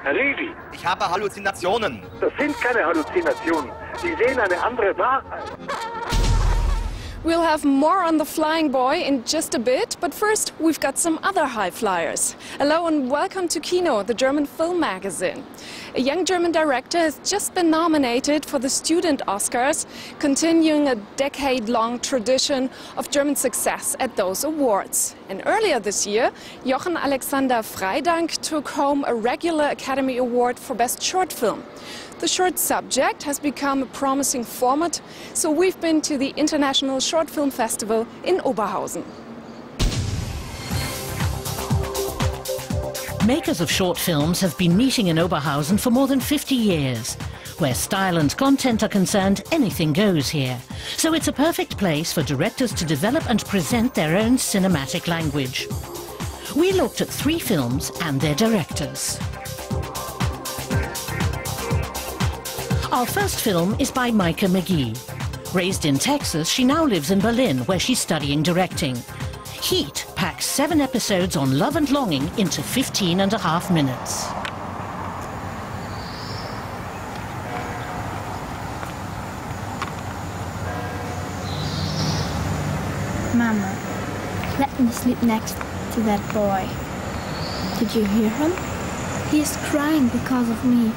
Herr Levy. Ich habe Halluzinationen. Das sind keine Halluzinationen. Sie sehen eine andere Wahrheit. We'll have more on the Flying Boy in just a bit, but first we've got some other high flyers. Hello and welcome to Kino, the German film magazine. A young German director has just been nominated for the Student Oscars, continuing a decade-long tradition of German success at those awards. And earlier this year, Jochen Alexander Freydank took home a regular Academy Award for Best Short Film. The short subject has become a promising format, so we've been to the International Short Film Festival in Oberhausen. Makers of short films have been meeting in Oberhausen for more than 50 years. Where style and content are concerned, anything goes here. So it's a perfect place for directors to develop and present their own cinematic language. We looked at 3 films and their directors. Our first film is by Maike McGee. Raised in Texas, she now lives in Berlin, where she's studying directing. Heat packs 7 episodes on love and longing into 15.5 minutes. Mama, let me sleep next to that boy. Did you hear him? He is crying because of me.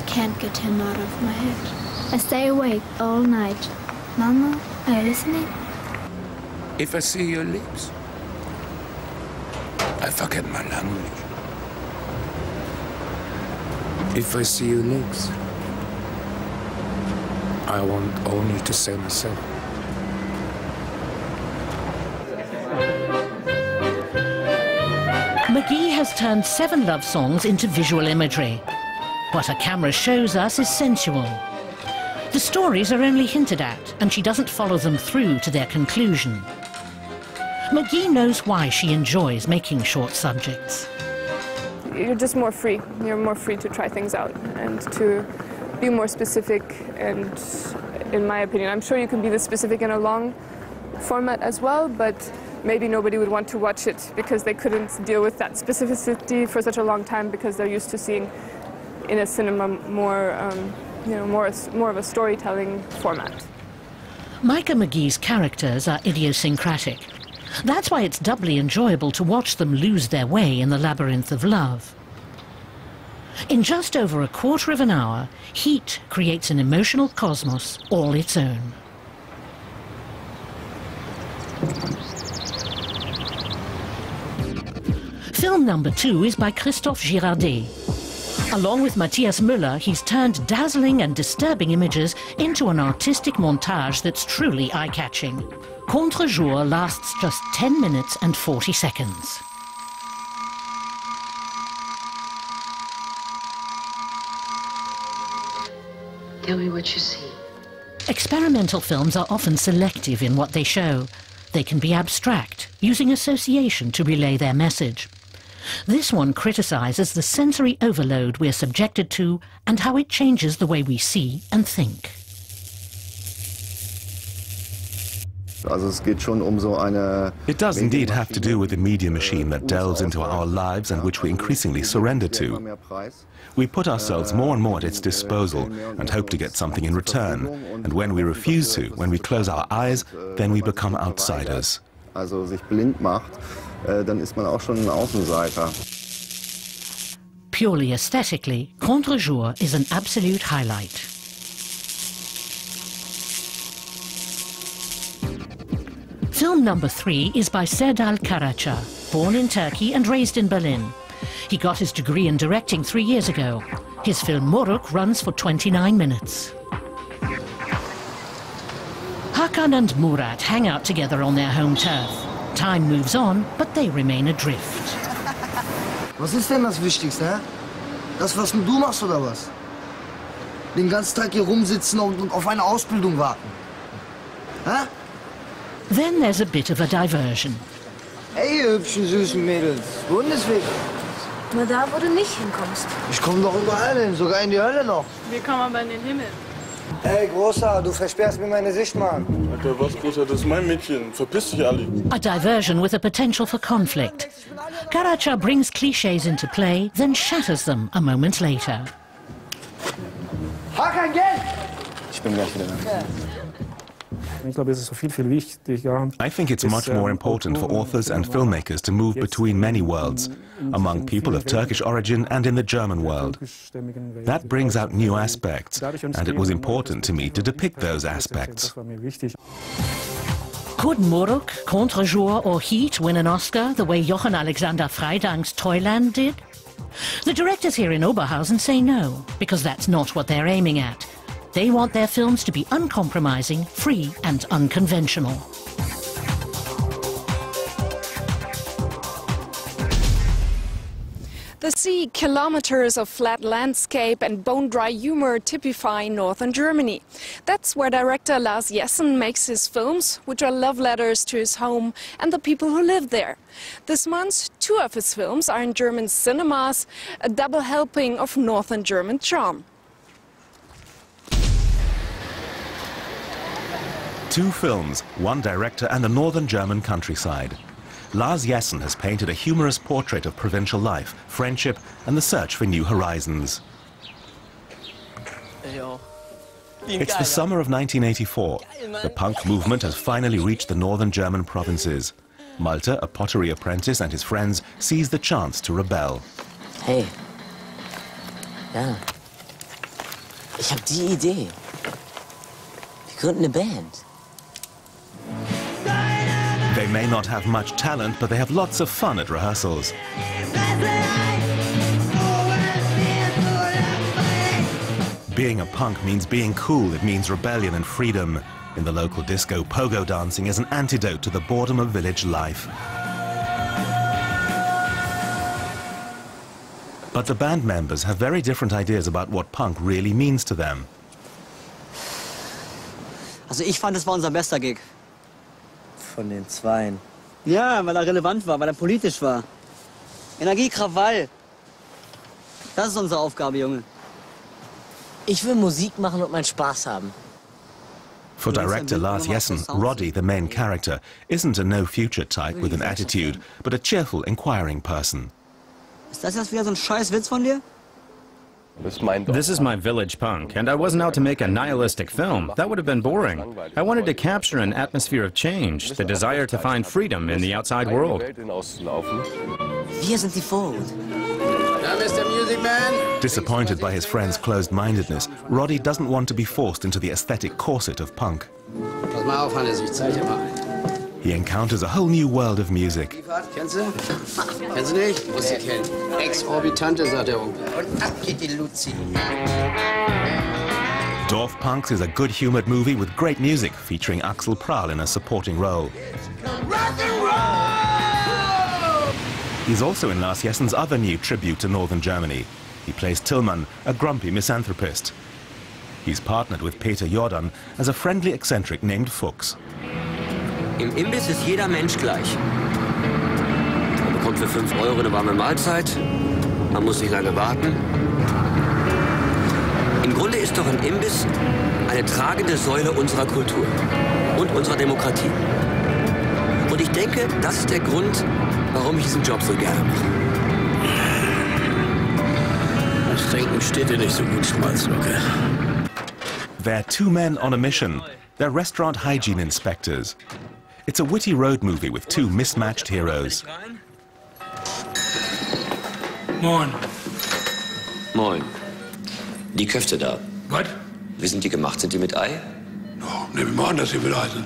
Can't get him out of my head. I stay awake all night. Mama, are you listening? If I see your lips, I forget my language. If I see your legs, I want only to say myself. McGee has turned 7 love songs into visual imagery. What her camera shows us is sensual. The stories are only hinted at, and she doesn't follow them through to their conclusion. McGee knows why she enjoys making short subjects. You're just more free. You're more free to try things out and to be more specific. And in my opinion, I'm sure you can be this specific in a long format as well, but maybe nobody would want to watch it because they couldn't deal with that specificity for such a long time because they're used to seeing in a cinema more, more of a storytelling format. Maike McGee's characters are idiosyncratic. That's why it's doubly enjoyable to watch them lose their way in the labyrinth of love. In just over a quarter of an hour, Heat creates an emotional cosmos all its own. Film number 2 is by Christophe Girardet. Along with Matthias Müller, he's turned dazzling and disturbing images into an artistic montage that's truly eye-catching. Contre-jour lasts just 10 minutes and 40 seconds. Tell me what you see. Experimental films are often selective in what they show. They can be abstract, using association to relay their message. This one criticizes the sensory overload we're subjected to and how it changes the way we see and think. It does indeed have to do with the media machine that delves into our lives and which we increasingly surrender to. We put ourselves more and more at its disposal and hope to get something in return. And when we refuse to, when we close our eyes, then we become outsiders. Purely aesthetically, Contre-jour is an absolute highlight. Film number 3 is by Serdal Karaca, born in Turkey and raised in Berlin. He got his degree in directing 3 years ago. His film Moruk runs for 29 minutes. Hakan and Murat hang out together on their home turf. Time moves on, but they remain adrift. Was ist denn das Wichtigste, hä? Das, was du machst, oder was? Den ganzen Tag hier rumsitzen und auf eine Ausbildung warten. Hä? Then there's a bit of a diversion. Hey, ihr hübschen, süßen Mädels. Bundesweg. Na, da, wo du nicht hinkommst. Ich komme doch überall hin, sogar in die Hölle noch. Wir kommen aber in den Himmel. Hey, Großer, du versperrst mir meine Sicht, Mann. Alter, was, Großer, das ist mein Mädchen. Verpiss dich, Ali. A diversion with a potential for conflict. Karaca brings clichés into play, then shatters them a moment later. Ha, kein Geld! Ich bin gleich wieder da. I think it's much more important for authors and filmmakers to move between many worlds, among people of Turkish origin and in the German world. That brings out new aspects, and it was important to me to depict those aspects. Could Muruk, Contre-jour or Heat win an Oscar the way Jochen Alexander Freydank's TOYLAND did? The directors here in Oberhausen say no, because that's not what they're aiming at. They want their films to be uncompromising, free and unconventional. The sea, kilometers of flat landscape and bone-dry humor typify northern Germany. That's where director Lars Jessen makes his films, which are love letters to his home and the people who live there. This month, 2 of his films are in German cinemas, a double helping of northern German charm. 2 films, 1 director and a northern German countryside. Lars Jessen has painted a humorous portrait of provincial life, friendship and the search for new horizons. It's the summer of 1984. The punk movement has finally reached the northern German provinces. Malte, a pottery apprentice, and his friends seize the chance to rebel. Hey. Ja. Ich hab die Idee. Wir gründen eine Band. They may not have much talent, but they have lots of fun at rehearsals. Being a punk means being cool. It means rebellion and freedom. In the local disco, pogo dancing is an antidote to the boredom of village life. But the band members have very different ideas about what punk really means to them. Also ich fand, es war unser bester Gig. Von den Zweien. Ja, weil er relevant war, weil er politisch war. Energie, Krawall. Das ist unsere Aufgabe, Junge. Ich will Musik machen und meinen Spaß haben. For director Lars Jessen, Roddy, the main character, isn't a no-future type with an attitude, but a cheerful, inquiring person. Ist das jetzt wieder so ein scheiß Witz von dir? This is my village punk, and I wasn't out to make a nihilistic film. That would have been boring. I wanted to capture an atmosphere of change, the desire to find freedom in the outside world. Wir sind die Fold. Mr. Music Man. Disappointed by his friend's closed-mindedness, Roddy doesn't want to be forced into the aesthetic corset of punk. Pass mal auf, Hannes, ich zeig dir mal. He encounters a whole new world of music. Kennst du? Kennst du nicht? Musst du kennen. Exorbitante, sagt der Onkel. Und ab geht die Luzi. Dorf Punks is a good-humoured movie with great music, featuring Axel Prahl in a supporting role. He's also in Lars Jessen's other new tribute to northern Germany. He plays Tillmann, a grumpy misanthropist. He's partnered with Peter Jordan as a friendly eccentric named Fuchs. Im Imbiss ist jeder Mensch gleich. Man bekommt für 5 € eine warme Mahlzeit. Man muss nicht lange warten. Im Grunde ist doch ein Imbiss eine tragende Säule unserer Kultur und unserer Demokratie. Und ich denke, das ist der Grund, warum ich diesen Job so gerne mache. Das Denken steht dir nicht so gut, Schmalzlocke. They're 2 men on a mission. They're restaurant hygiene inspectors. It's a witty road movie with 2 mismatched heroes. Moin. Moin. Die Köfte da. Was? Wie sind die gemacht? Sind die mit Ei? Ja, nehmen wir mal an, dass sie mit Ei sind.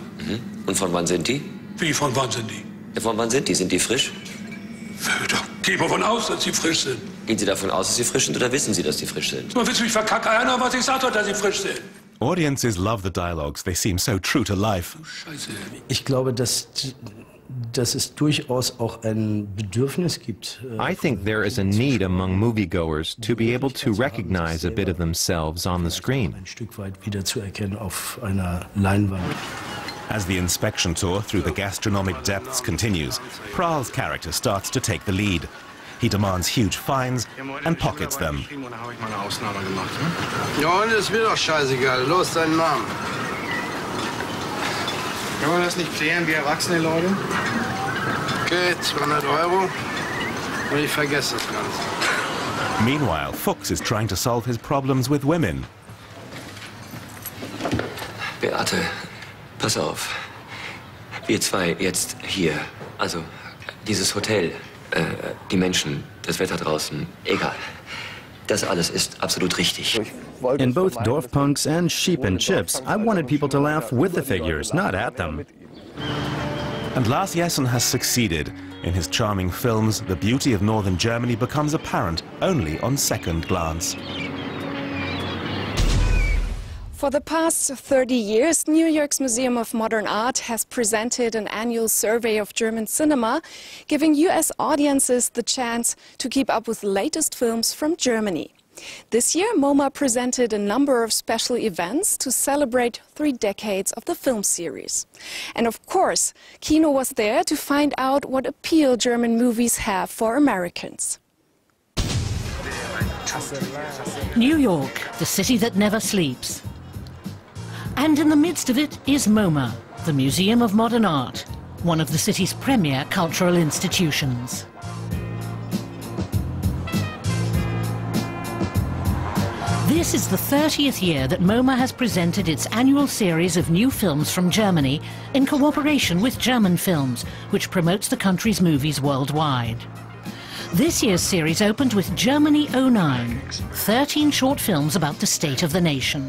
Und von wann sind die? Wie, von wann sind die? Ja, von wann sind die? Sind die frisch? Da gehen wir davon aus, dass sie frisch sind. Gehen Sie davon aus, dass sie frisch sind, oder wissen Sie, dass sie frisch sind? Man will mich verkackern, was ich sagte, dass sie frisch sind. Audiences love the dialogues. They seem so true to life. Ich glaube, dass I think there is a need among moviegoers to be able to recognize a bit of themselves on the screen. As the inspection tour through the gastronomic depths continues, Prahl's character starts to take the lead. He demands huge fines and pockets them. Ja, und ist mir doch scheißegal. Los, deinen Namen. Können wir das nicht klären wie erwachsene Leute? Okay, 200 € und ich vergesse das Ganze. Meanwhile, Fuchs is trying to solve his problems with women. Beate, pass auf. Wir zwei jetzt hier. Also, dieses Hotel, die Menschen, das Wetter draußen, egal. Das alles ist absolut richtig. In both Dorfpunks and Sheep and Chips, I wanted people to laugh with the figures, not at them. And Lars Jessen has succeeded. In his charming films, the beauty of northern Germany becomes apparent only on second glance. For the past 30 years, New York's Museum of Modern Art has presented an annual survey of German cinema, giving US audiences the chance to keep up with the latest films from Germany. This year, MoMA presented a number of special events to celebrate 3 decades of the film series. And of course, Kino was there to find out what appeal German movies have for Americans. New York, the city that never sleeps. And in the midst of it is MoMA, the Museum of Modern Art, one of the city's premier cultural institutions. This is the 30th year that MoMA has presented its annual series of new films from Germany in cooperation with German Films, which promotes the country's movies worldwide. This year's series opened with Germany 09, 13 short films about the state of the nation.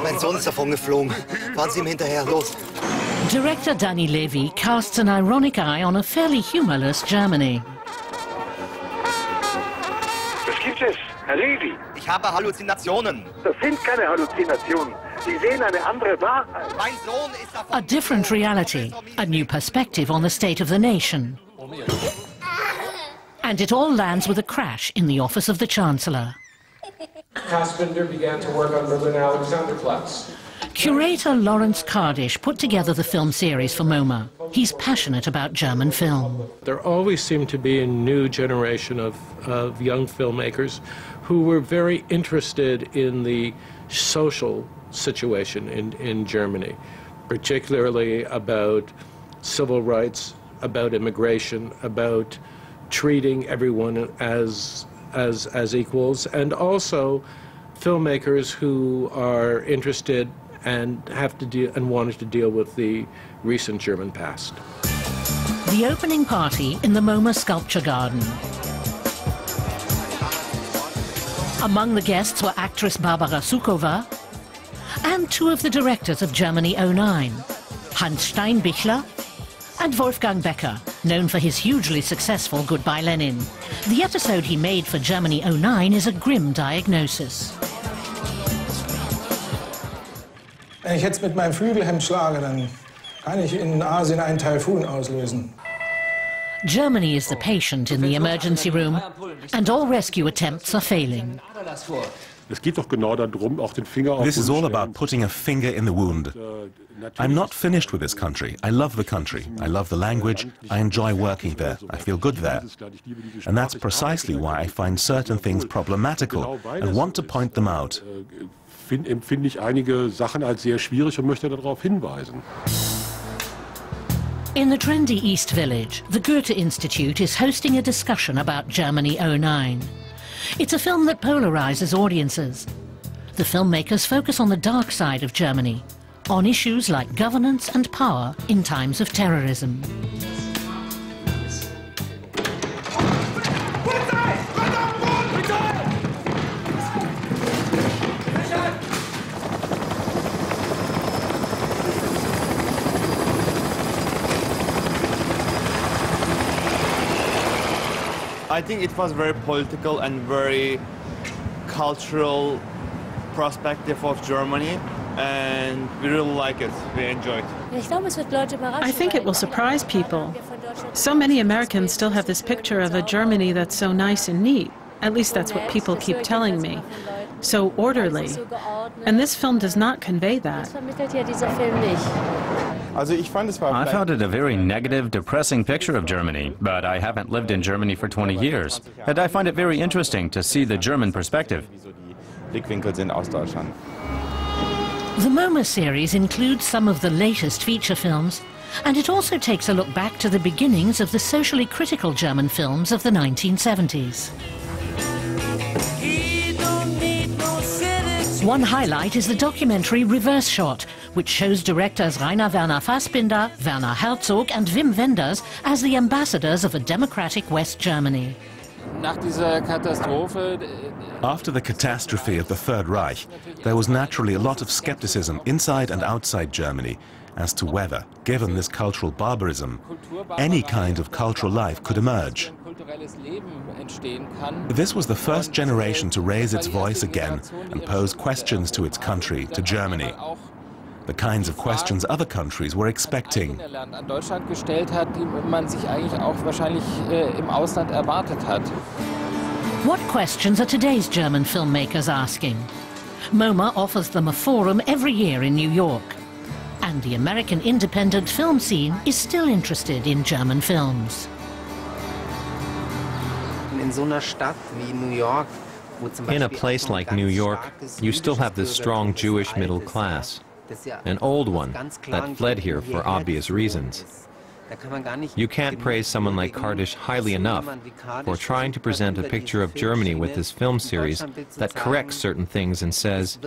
Mein Sohn ist davon geflogen. Fahren Sie ihm hinterher, los. Director Danny Levy casts an ironic eye on a fairly humorless Germany. Was gibt es, Herr Levy? Ich habe Halluzinationen. Das sind keine Halluzinationen. Sie sehen eine andere Wahrheit. Mein Sohn ist davon... A different reality, a new perspective on the state of the nation. And it all lands with a crash in the office of the Chancellor. Fassbinder began to work on Jochen Alexander Freydank. Curator Lawrence Kardish put together the film series for MoMA. He's passionate about German film. There always seemed to be a new generation of young filmmakers who were very interested in the social situation in Germany, particularly about civil rights, about immigration, about treating everyone as equals, and also filmmakers who are interested and have to deal and wanted to deal with the recent German past. The opening party in the MoMA Sculpture Garden. Among the guests were actress Barbara Sukowa and 2 of the directors of Germany 09, Hans Steinbichler and Wolfgang Becker, known for his hugely successful Goodbye Lenin. The episode he made for Germany 09 is a grim diagnosis. Wenn ich jetzt mit meinem Flügelhemd schlage, dann kann ich in Asien einen Taifun auslösen. Germany is the patient in the emergency room, and all rescue attempts are failing. This is all about putting a finger in the wound. I'm not finished with this country. I love the country. I love the language. I enjoy working there. I feel good there. And that's precisely why I find certain things problematical and want to point them out. Empfinde ich einige Sachen als sehr schwierig und möchte darauf hinweisen. In the trendy East Village, the Goethe Institute is hosting a discussion about Germany 09. It's a film that polarizes audiences. The filmmakers focus on the dark side of Germany, on issues like governance and power in times of terrorism. I think it was very political and very cultural perspective of Germany, and we really like it. We enjoy it. I think it will surprise people. So many Americans still have this picture of a Germany that's so nice and neat. At least that's what people keep telling me. So orderly. And this film does not convey that. I found it a very negative, depressing picture of Germany, but I haven't lived in Germany for 20 years. And I find it very interesting to see the German perspective. The MoMA series includes some of the latest feature films, and it also takes a look back to the beginnings of the socially critical German films of the 1970s. One highlight is the documentary Reverse Shot, which shows directors Rainer Werner Fassbinder, Werner Herzog and Wim Wenders as the ambassadors of a democratic West Germany. After the catastrophe of the Third Reich, there was naturally a lot of skepticism inside and outside Germany as to whether, given this cultural barbarism, any kind of cultural life could emerge. This was the first generation to raise its voice again and pose questions to its country, to Germany. The kinds of questions other countries were expecting. What questions are today's German filmmakers asking? MoMA offers them a forum every year in New York. And the American independent film scene is still interested in German films. In a place like New York, you still have this strong Jewish middle class, an old one that fled here for obvious reasons. You can't praise someone like Kardish highly enough for trying to present a picture of Germany with this film series that corrects certain things and says,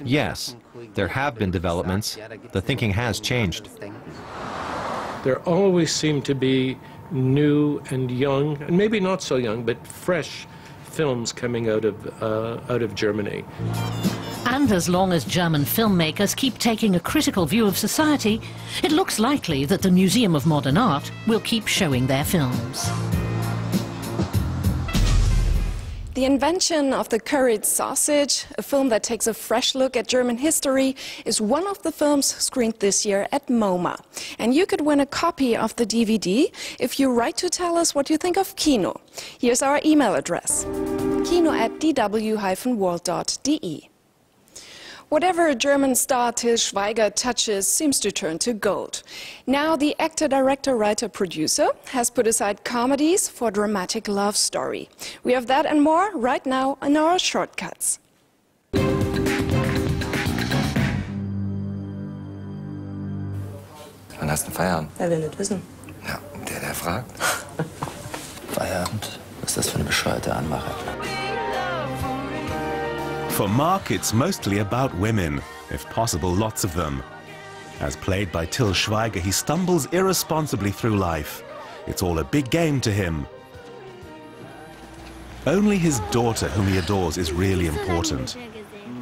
yes, there have been developments, the thinking has changed. There always seem to be new and young, and maybe not so young, but fresh films coming out of Germany. And as long as German filmmakers keep taking a critical view of society, it looks likely that the Museum of Modern Art will keep showing their films. The invention of the curried sausage, a film that takes a fresh look at German history, is one of the films screened this year at MoMA. And you could win a copy of the DVD if you write to tell us what you think of Kino. Here's our email address: kino@dw-world.de. Whatever a German star Til Schweiger touches seems to turn to gold. Now the actor, director, writer, producer has put aside comedies for a dramatic love story. We have that and more right now in our shortcuts. Wann hast du Feierabend? Er will nicht wissen. Ja, der fragt. Feierabend? Was ist das für eine bescheuerte Anmache? For Mark, it's mostly about women, if possible, lots of them. As played by Til Schweiger, he stumbles irresponsibly through life. It's all a big game to him. Only his daughter, whom he adores, is really important.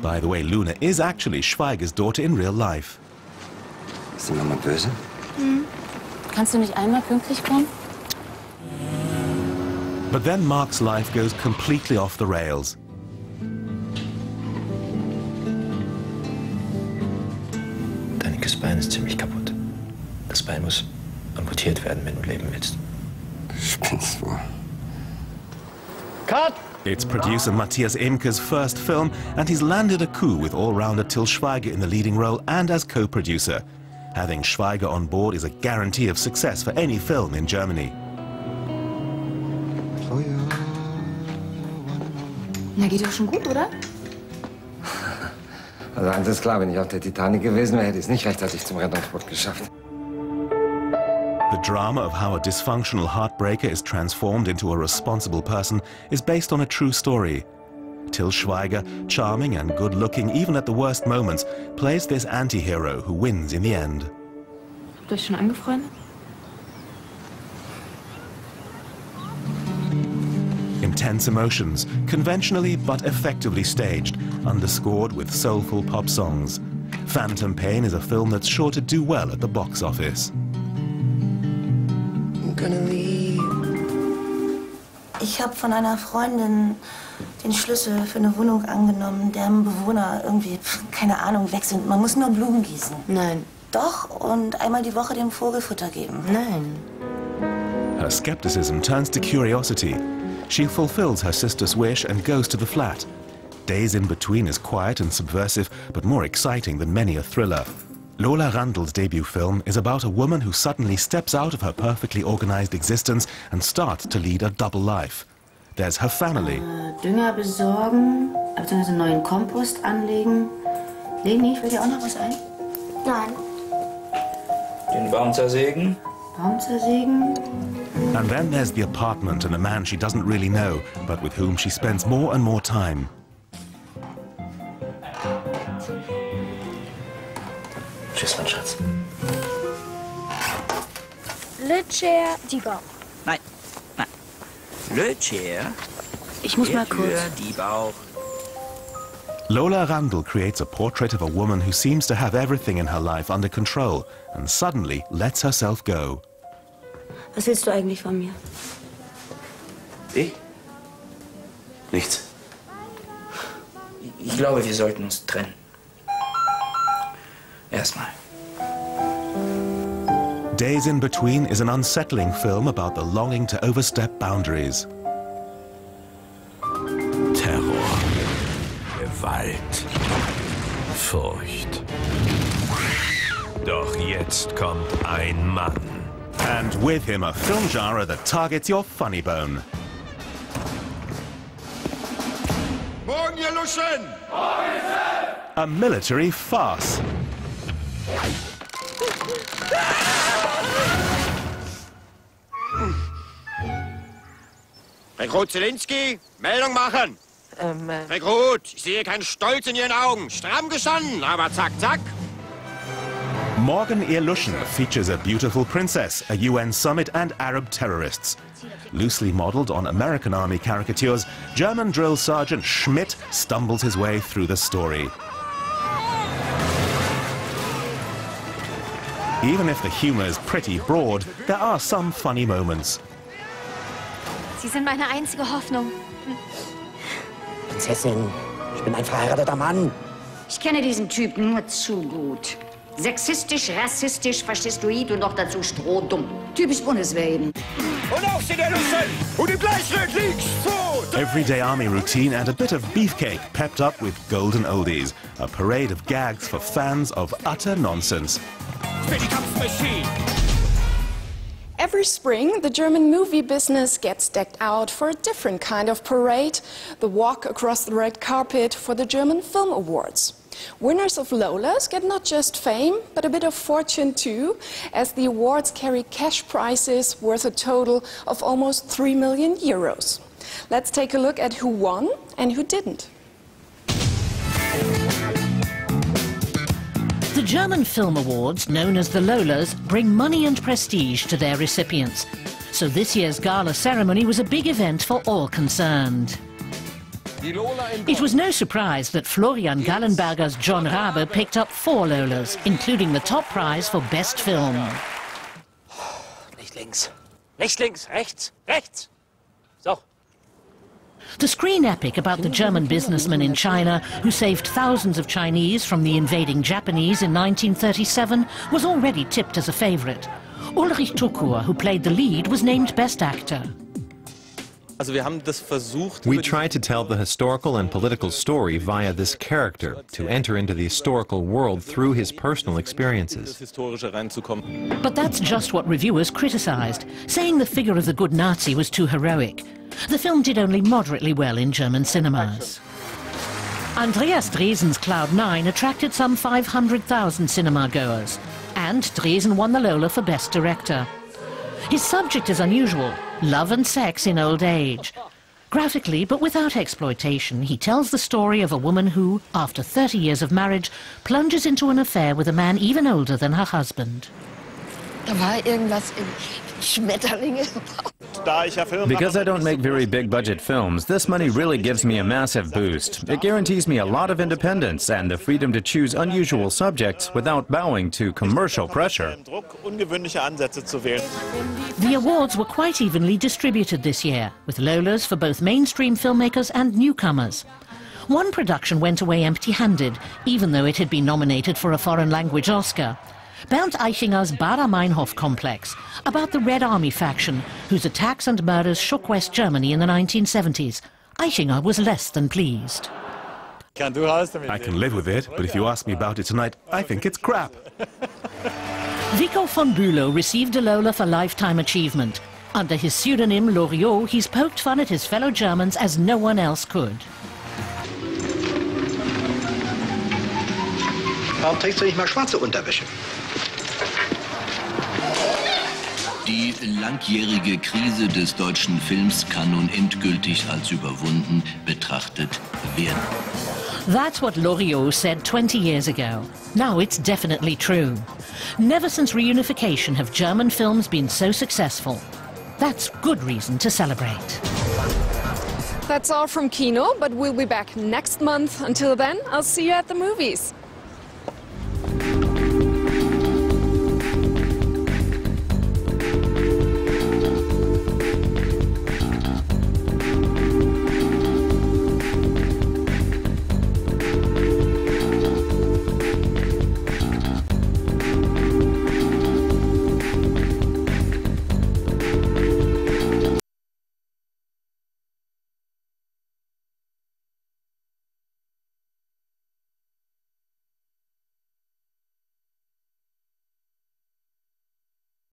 By the way, Luna is actually Schweiger's daughter in real life. Ist die Mama böse? Kannst du nicht einmal pünktlich kommen? But then Mark's life goes completely off the rails. Das Bein ist ziemlich kaputt. Das Bein muss amputiert werden, wenn du leben willst. Spinnst wohl. Cut! It's producer Matthias Imke's first film, and he's landed a coup with all-rounder Til Schweiger in the leading role and as co-producer. Having Schweiger on board is a guarantee of success for any film in Germany. Na, geht doch schon gut, oder? Also eins ist klar, wenn ich auf der Titanic gewesen wäre, hätte ich es nicht rechtzeitig zum Rettungsboot geschafft. The drama of how a dysfunctional heartbreaker is transformed into a responsible person is based on a true story. Til Schweiger, charming and good-looking even at the worst moments, plays this anti-hero who wins in the end. Habt ihr euch schon angefreundet? Intense emotions, conventionally but effectively staged, underscored with soulful pop songs. Phantom Pain is a film that's sure to do well at the box office. I'm gonna leave. Ich Ich habe von einer Freundin den Schlüssel für eine Wohnung angenommen, deren Bewohner irgendwie, keine Ahnung, weg sind. Man muss nur Blumen gießen. Nein. Doch, und einmal die Woche dem Vogel Futter geben. Nein. Her skepticism turns to curiosity. She fulfills her sister's wish and goes to the flat. Days in Between is quiet and subversive, but more exciting than many a thriller. Lola Randall's debut film is about a woman who suddenly steps out of her perfectly organized existence and starts to lead a double life. There's her family. Dünger besorgen, beziehungsweise neuen Kompost anlegen. Leni, fällt dir auch noch was ein? Nein. Den Baum zersägen. Baum zersägen. And then there's the apartment and a man she doesn't really know, but with whom she spends more and more time. Tschüss, mein Schatz. Le Chair, die Bauch. Nein, nein. Le Chair. Ich muss mal kurz. Die Bauch. Lola Randall creates a portrait of a woman who seems to have everything in her life under control and suddenly lets herself go. Was willst du eigentlich von mir? Ich? Nichts. Ich glaube, wir sollten uns trennen. Erstmal. Days in Between is an unsettling film about the longing to overstep boundaries. Terror, Gewalt, Furcht. Doch jetzt kommt ein Mann. And with him a film genre that targets your funny bone. Morgen, ihr Luschen! A military farce. Rekrut Zielinski, Meldung machen! Rekrut, ich sehe keinen Stolz in Ihren Augen. Stramm gestanden, aber zack, zack. Morgen, ihr Luschen features a beautiful princess, a UN summit and Arab terrorists. Loosely modelled on American army caricatures, German drill sergeant Schmidt stumbles his way through the story. Even if the humour is pretty broad, there are some funny moments. Sie sind meine einzige Hoffnung. Prinzessin, ich bin ein verheirateter Mann. Ich kenne diesen Typ nur zu gut. Sexistisch, rassistisch, faschistoid und noch dazu strohdumm. Typisch Bundeswehr eben. Und Aufstehen der Luschen! Und im Gleichschritt links, zwei, Everyday army routine and a bit of beefcake pepped up with golden oldies. A parade of gags for fans of utter nonsense. Every spring, the German movie business gets decked out for a different kind of parade, the walk across the red carpet for the German Film Awards. Winners of Lolas get not just fame, but a bit of fortune too, as the awards carry cash prizes worth a total of almost 3 million euros. Let's take a look at who won and who didn't. The German Film Awards, known as the Lolas, bring money and prestige to their recipients. So this year's gala ceremony was a big event for all concerned. It was no surprise that Florian Gallenberger's John Rabe picked up 4 Lolas, including the top prize for Best Film. Nicht links. Nicht links, rechts, rechts. So. The screen epic about the German businessman in China who saved thousands of Chinese from the invading Japanese in 1937 was already tipped as a favourite. Ulrich Tukur, who played the lead, was named Best Actor. We tried to tell the historical and political story via this character, to enter into the historical world through his personal experiences. But that's just what reviewers criticised, saying the figure of the good Nazi was too heroic. The film did only moderately well in German cinemas. Andreas Dresen's Cloud 9 attracted some 500,000 cinema-goers, and Dresen won the Lola for Best Director. His subject is unusual: love and sex in old age. Graphically, but without exploitation, he tells the story of a woman who, after 30 years of marriage, plunges into an affair with a man even older than her husband. Da war irgendwas in Schmetterlinge. Because I don't make very big-budget films, this money really gives me a massive boost. It guarantees me a lot of independence and the freedom to choose unusual subjects without bowing to commercial pressure. The awards were quite evenly distributed this year, with Lolas for both mainstream filmmakers and newcomers. One production went away empty-handed, even though it had been nominated for a foreign language Oscar. Bernd Eichinger's Baader-Meinhof complex, about the Red Army faction, whose attacks and murders shook West Germany in the 1970s. Eichinger was less than pleased. I can live with it, but if you ask me about it tonight, I think it's crap. Vico von Bülow received a Lola for Lifetime Achievement. Under his pseudonym Loriot, he's poked fun at his fellow Germans as no one else could. Warum trägst du nicht mal schwarze Unterwäsche? Die langjährige Krise des deutschen Films kann nun endgültig als überwunden betrachtet werden. That's what Loriot said 20 years ago. Now it's definitely true. Never since reunification have German films been so successful. That's good reason to celebrate. That's all from Kino, but we'll be back next month. Until then, I'll see you at the movies.